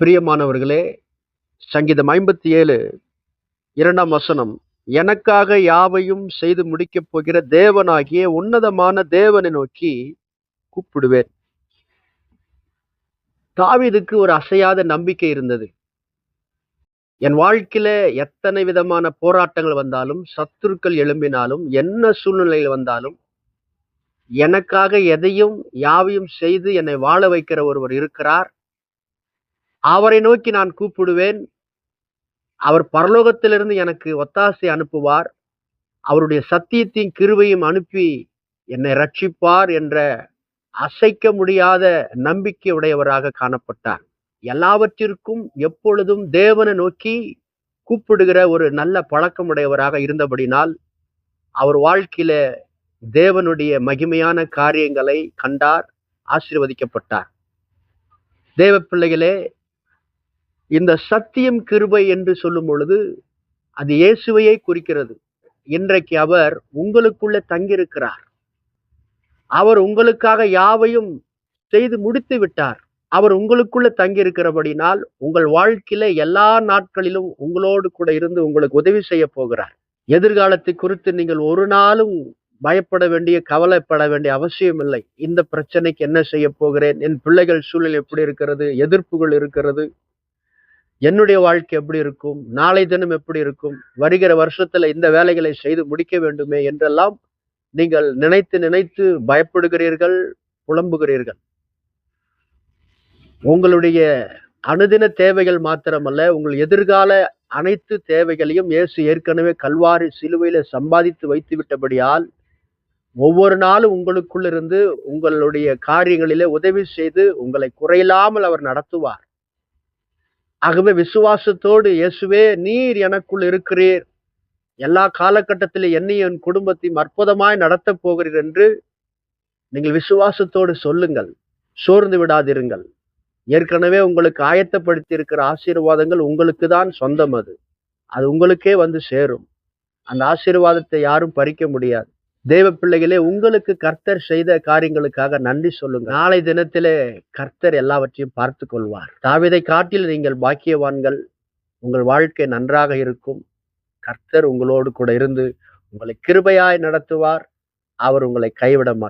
பிரியமானவர்களே, சங்கீதம் 57 2ஆம் வசனம். எனக்காக யாவையும் செய்து முடிக்கப் போகிற தேவனாகிய உன்னதமான தேவனை நோக்கி கூப்பிடுவேன். தாவீதுக்கு ஒரு அசையாத நம்பிக்கை இருந்தது. என் வாழ்க்கையில எத்தனை விதமான போராட்டங்கள் வந்தாலும், சத்துருக்கள் எழும்பினாலும், என்ன சூழ்நிலைகள் வந்தாலும், எனக்காக எதையும் யாவையும் செய்து என்னை வாழ வைக்கிற ஒருவர் இருக்கிறார். அவரை நோக்கி நான் கூப்பிடுவேன். அவர் பரலோகத்திலிருந்து எனக்கு ஒத்தாசை அனுப்புவார். அவருடைய சத்தியத்தின் கிருபையும் அனுப்பி என்னை ரட்சிப்பார் என்ற அசைக்க முடியாத நம்பிக்கை உடையவராக காணப்பட்டார். எல்லாவற்றிற்கும் எப்பொழுதும் தேவனை நோக்கி கூப்பிடுகிற ஒரு நல்ல பழக்கமுடையவராக இருந்தபடினால், அவர் வாழ்க்கையில தேவனுடைய மகிமையான காரியங்களை கண்டார், ஆசீர்வதிக்கப்பட்டார். தேவ பிள்ளைகளே, இந்த சத்தியம் கிருபை என்று சொல்லும் பொழுது அது இயேசுவையே குறிக்கிறது. இன்றைக்கு அவர் உங்களுக்குள்ள தங்கியிருக்கிறார். அவர் உங்களுக்காக யாவையும் செய்து முடித்து விட்டார். அவர் உங்களுக்குள்ள தங்கியிருக்கிறபடினால் உங்கள் வாழ்க்கையில எல்லா நாட்களிலும் உங்களோடு கூட இருந்து உங்களுக்கு உதவி செய்ய போகிறார். எதிர்காலத்தை குறித்து நீங்கள் ஒரு நாளும் பயப்பட வேண்டிய, கவலைப்பட வேண்டிய அவசியம் இல்லை. இந்த பிரச்சனைக்கு என்ன செய்ய போகிறேன், என் பிள்ளைகள் சூழல் எப்படி இருக்கிறது, எதிர்ப்புகள் இருக்கிறது, என்னுடைய வாழ்க்கை எப்படி இருக்கும், நாளை தினம் எப்படி இருக்கும், வருகிற வருஷத்துல இந்த வேலைகளை செய்து முடிக்க வேண்டுமே என்றெல்லாம் நீங்கள் நினைத்து நினைத்து பயப்படுகிறீர்கள், புலம்புகிறீர்கள். உங்களுடைய அனுதின தேவைகள் மாத்திரமல்ல, உங்கள் எதிர்கால அனைத்து தேவைகளையும் இயேசு ஏற்கனவே கல்வாரி சிலுவையில சம்பாதித்து வைத்து விட்டபடியால், ஒவ்வொரு நாளும் உங்களுக்குள்ள இருந்து உங்களுடைய காரியங்களிலே உதவி செய்து உங்களை குறையில்லாமல் அவர் நடத்துவார். ஆகவே விசுவாசத்தோடு, இயேசுவே நீர் எனக்குள் இருக்கிறீர், எல்லா காலகட்டத்திலும் என்னையும் என் குடும்பத்தையும் அற்புதமாய் நடத்தப் போகிறீர் என்று நீங்கள் விசுவாசத்தோடு சொல்லுங்கள். சோர்ந்து விடாதிருங்கள். ஏற்கனவே உங்களுக்கு ஆயத்தப்படுத்தி இருக்கிற ஆசீர்வாதங்கள் உங்களுக்கு தான் சொந்தம். அது உங்களுக்கே வந்து சேரும். அந்த ஆசீர்வாதத்தை யாரும் பறிக்க முடியாது. தேவ பிள்ளைகளே, உங்களுக்கு கர்த்தர் செய்த காரியங்களுக்காக நன்றி சொல்லுங்க. நாளை தினத்திலே கர்த்தர் எல்லாவற்றையும் பார்த்து கொள்வார். தாவீதை காட்டில் நீங்கள் பாக்கியவான்கள். உங்கள் வாழ்க்கை நன்றாக இருக்கும். கர்த்தர் உங்களோடு கூட இருந்து உங்களை கிருபையாய் நடத்துவார். அவர் உங்களை கைவிட மாட்டார்.